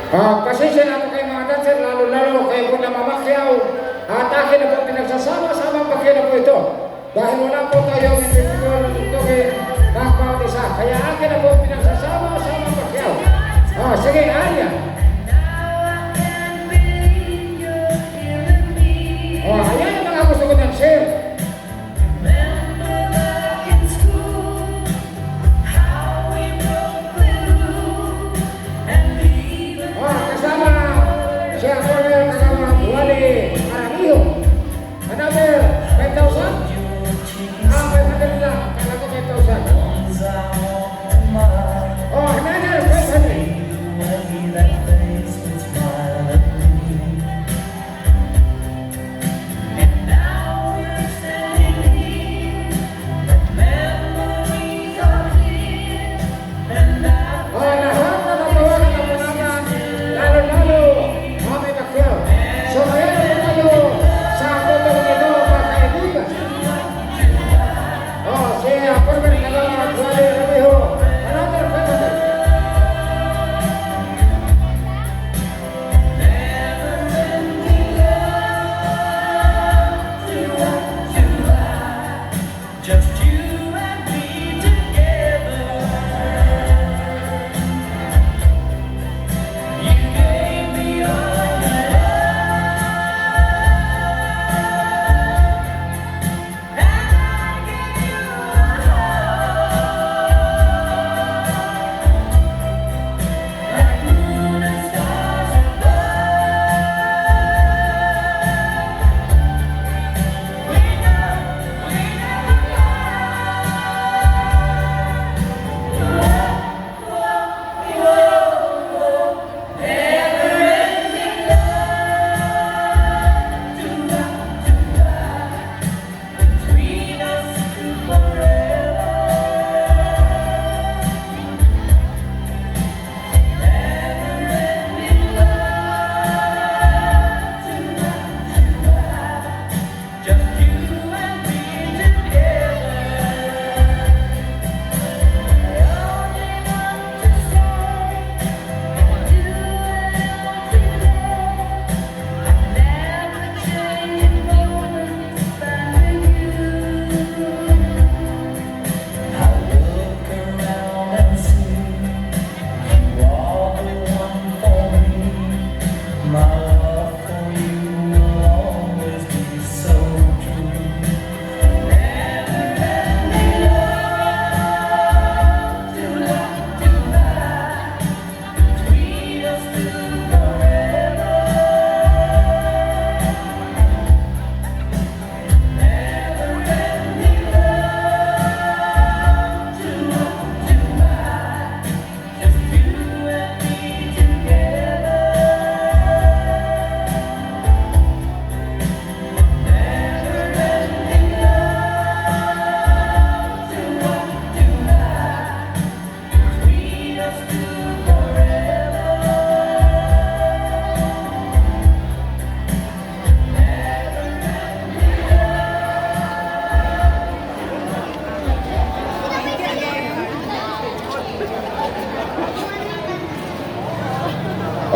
Pasensya na po kayo mga dancer, lalo-lalo kayo po na mamakyaw. At akin na po pinagsasama-sama pakyaw na po ito. Dahil wala po tayong individual na tutugin ng bawat isa. Kaya akin na po pinagsasama-sama pakyaw. Sige, Arya. Ayan ang mga gusto ko ng share. Kasama siya po ng kasama Wally Aramiho. Another 5,000? 500 lang. Kala ko 5,000. Another 500.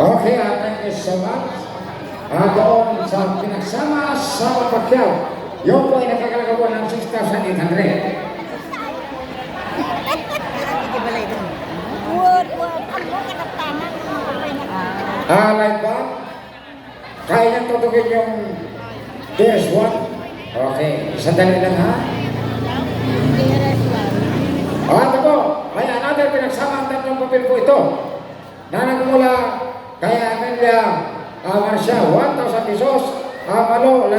Okay, thank you so much. Doon sa pinagsama-sama pakyaw, yun po ay nakakalagawa ng 6,800. Like that? Kaya niyang tutugin yung DS1? Okay, sandali lang ha. Ito po, may another pinagsama ang tatlong papel po ito. Na nagmula kay Amelia Marcia, 1,000 pesos. Malo,